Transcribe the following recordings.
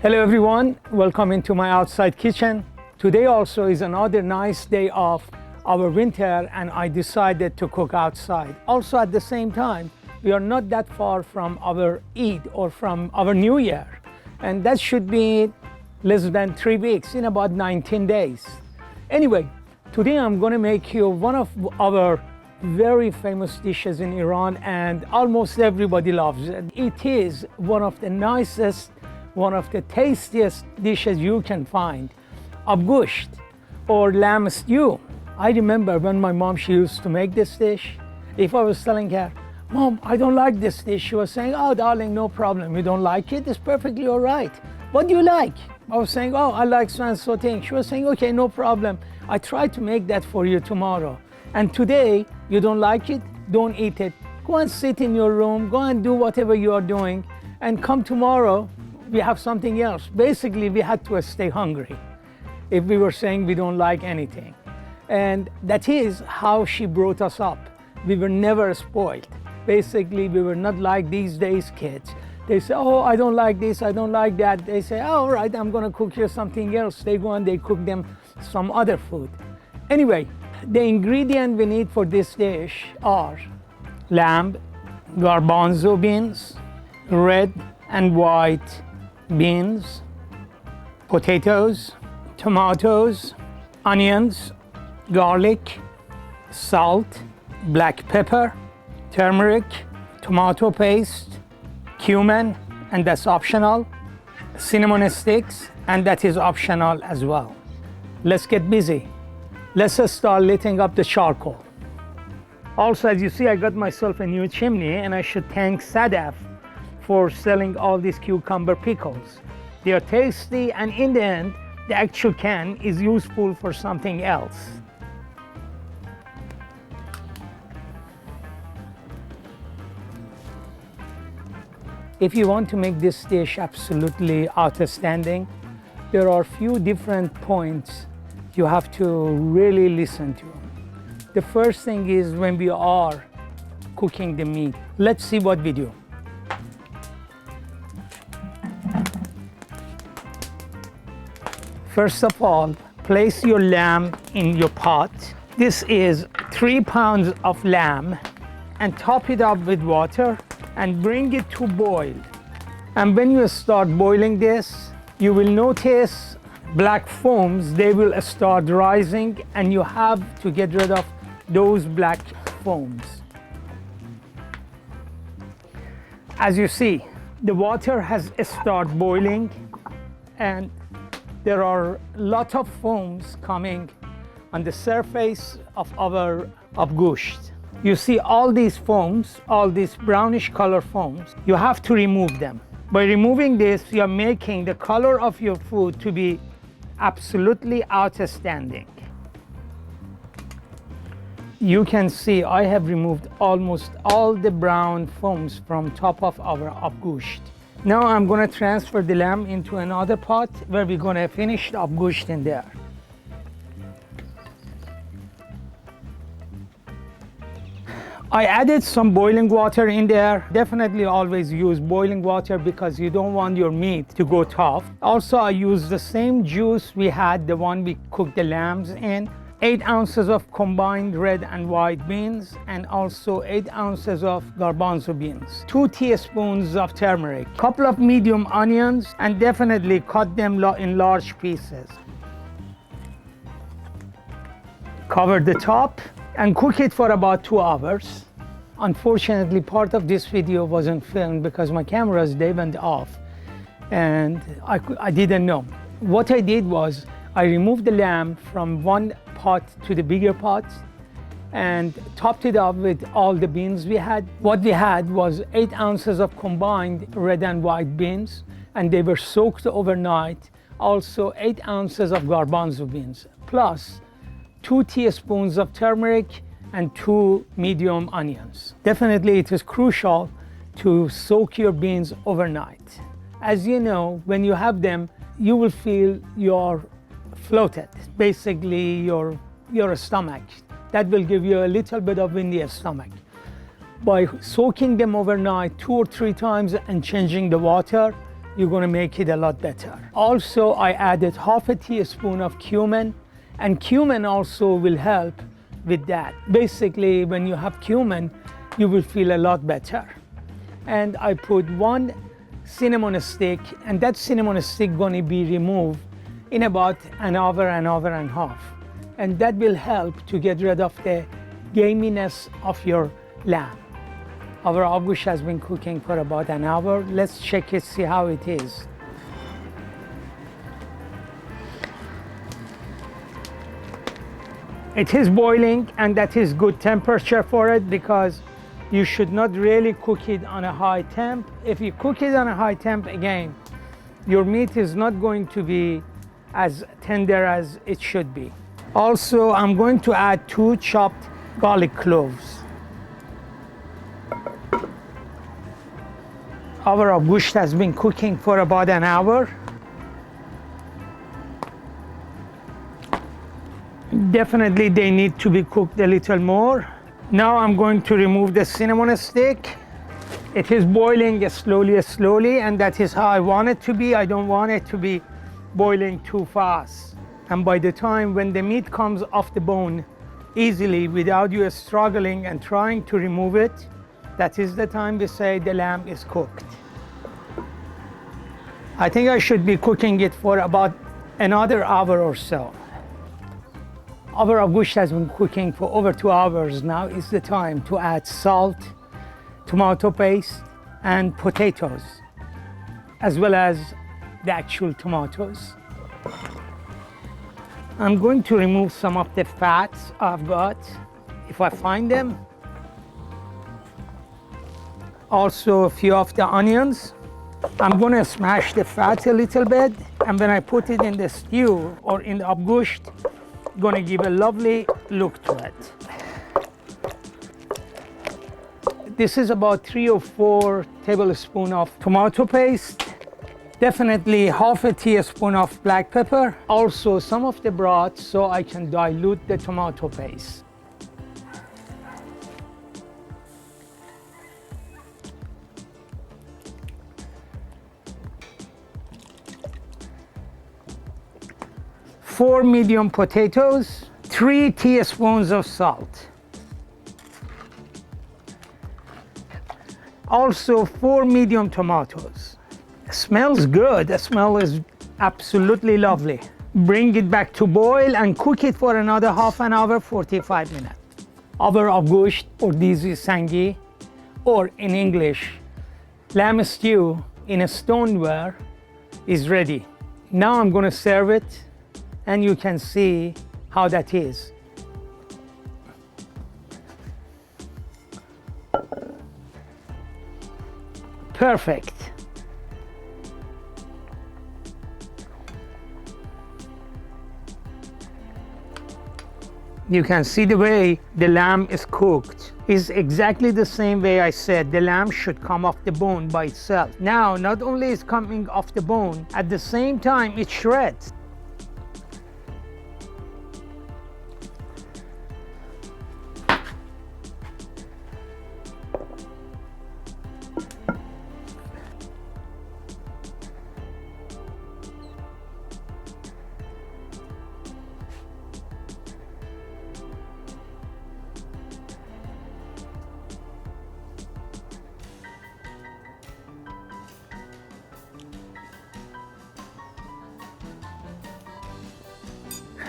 Hello everyone, welcome into my outside kitchen. Today also is another nice day of our winter and I decided to cook outside. Also at the same time, we are not that far from our Eid or from our New Year. And that should be less than 3 weeks, in about 19 days. Anyway, today I'm gonna make you one of our very famous dishes in Iran and almost everybody loves it. It is one of the nicest, one of the tastiest dishes you can find. Abgoosht or lamb stew. I remember when my mom, she used to make this dish. If I was telling her, Mom, I don't like this dish, she was saying, oh darling, no problem. You don't like it? It's perfectly all right. What do you like? I was saying, oh, I like so and so thing. She was saying, okay, no problem. I try to make that for you tomorrow. And today, you don't like it, don't eat it. Go and sit in your room, go and do whatever you are doing, and come tomorrow, we have something else. Basically, we had to stay hungry if we were saying we don't like anything. And that is how she brought us up. We were never spoiled. Basically, we were not like these days kids. They say, oh, I don't like this, I don't like that. They say, oh, all right, I'm gonna cook you something else. They go and they cook them some other food. Anyway, the ingredient we need for this dish are lamb, garbanzo beans, red and white beans, potatoes, tomatoes, onions, garlic, salt, black pepper, turmeric, tomato paste, cumin, and that's optional, cinnamon sticks, and that is optional as well. Let's get busy. Let's start lighting up the charcoal. Also, as you see, I got myself a new chimney, and I should thank Sadaf for selling all these cucumber pickles. They are tasty, and in the end, the actual can is useful for something else. If you want to make this dish absolutely outstanding, there are a few different points you have to really listen to. The first thing is when we are cooking the meat. Let's see what we do. First of all, place your lamb in your pot. This is 3 pounds of lamb, and top it up with water and bring it to boil. And when you start boiling this, you will notice black foams, they will start rising, and you have to get rid of those black foams. As you see, the water has started boiling and there are a lot of foams coming on the surface of our Abgoosht. You see all these foams, all these brownish color foams, you have to remove them. By removing this, you're making the color of your food to be absolutely outstanding. You can see I have removed almost all the brown foams from top of our Abgoosht. Now I'm gonna transfer the lamb into another pot where we're gonna finish the Abgoosht in there. I added some boiling water in there. Definitely always use boiling water because you don't want your meat to go tough. Also, I used the same juice we had, the one we cooked the lambs in. 8 ounces of combined red and white beans, and also 8 ounces of garbanzo beans. 2 teaspoons of turmeric, couple of medium onions, and definitely cut them in large pieces. Cover the top and cook it for about 2 hours. Unfortunately, part of this video wasn't filmed because my cameras, they went off and I didn't know. What I did was I removed the lamb from one pot to the bigger pot and topped it up with all the beans we had. What we had was 8 ounces of combined red and white beans, and they were soaked overnight. Also 8 ounces of garbanzo beans, plus 2 teaspoons of turmeric and 2 medium onions. Definitely it is crucial to soak your beans overnight. As you know, when you have them, you will feel you're floated, basically your stomach. That will give you a little bit of windy stomach. By soaking them overnight 2 or 3 times and changing the water, you're gonna make it a lot better. Also, I added half a teaspoon of cumin, and cumin also will help with that. Basically, when you have cumin, you will feel a lot better. And I put 1 cinnamon stick, and that cinnamon stick gonna be removed in about an hour and a half. And that will help to get rid of the gaminess of your lamb. Our abgoosht has been cooking for about an hour. Let's check it, see how it is. It is boiling, and that is good temperature for it, because you should not really cook it on a high temp. If you cook it on a high temp, again, your meat is not going to be as tender as it should be. Also, I'm going to add 2 chopped garlic cloves. Our abgoosht has been cooking for about an hour. Definitely they need to be cooked a little more. Now I'm going to remove the cinnamon stick. It is boiling slowly, and that is how I want it to be. I don't want it to be boiling too fast. And by the time when the meat comes off the bone easily without you struggling and trying to remove it, that is the time we say the lamb is cooked. I think I should be cooking it for about another hour or so. Our abgoosht has been cooking for over 2 hours. Now is the time to add salt, tomato paste, and potatoes, as well as the actual tomatoes. I'm going to remove some of the fats I've got, if I find them. Also a few of the onions. I'm going to smash the fat a little bit, and when I put it in the stew or in the abgoosht, going to give a lovely look to it. This is about 3 or 4 tablespoons of tomato paste. Definitely half a teaspoon of black pepper. Also some of the broth, so I can dilute the tomato paste. Four medium potatoes, 3 teaspoons of salt. Also 4 medium tomatoes. It smells good. The smell is absolutely lovely. Bring it back to boil and cook it for another half an hour, 45 minutes. Our abgoosht, or دیزی سنگی, or in English, lamb stew in a stoneware, is ready. Now I'm going to serve it, and you can see how that is. Perfect. You can see the way the lamb is cooked is exactly the same way I said the lamb should come off the bone by itself. Now, not only is coming off the bone, at the same time it shreds.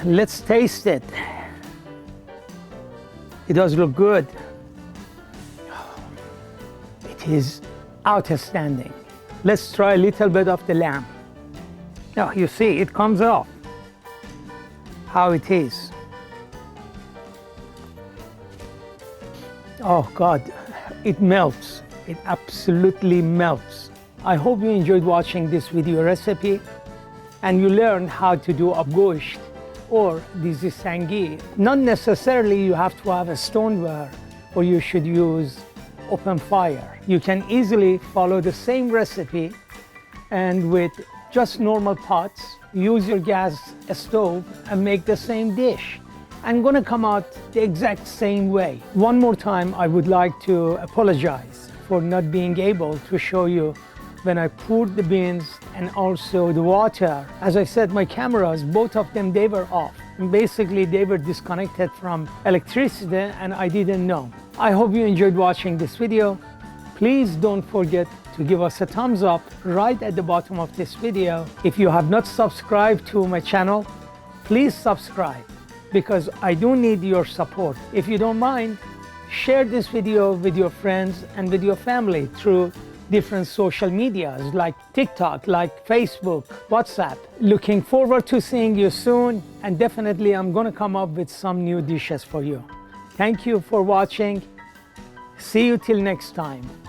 Let's taste it. It does look good. It is outstanding. Let's try a little bit of the lamb. Now you see it comes off how it is. Oh God, it melts. It absolutely melts. I hope you enjoyed watching this video recipe and you learned how to do abgoosht or دیزی سنگی. Not necessarily you have to have a stoneware or you should use open fire. You can easily follow the same recipe and with just normal pots, use your gas stove and make the same dish. And gonna come out the exact same way. One more time, I would like to apologize for not being able to show you when I poured the beans and also the water. As I said, my cameras, both of them, they were off. And basically, they were disconnected from electricity and I didn't know. I hope you enjoyed watching this video. Please don't forget to give us a thumbs up right at the bottom of this video. If you have not subscribed to my channel, please subscribe because I do need your support. If you don't mind, share this video with your friends and with your family through different social medias like TikTok, like Facebook, WhatsApp. Looking forward to seeing you soon, and definitely I'm gonna come up with some new dishes for you. Thank you for watching. See you till next time.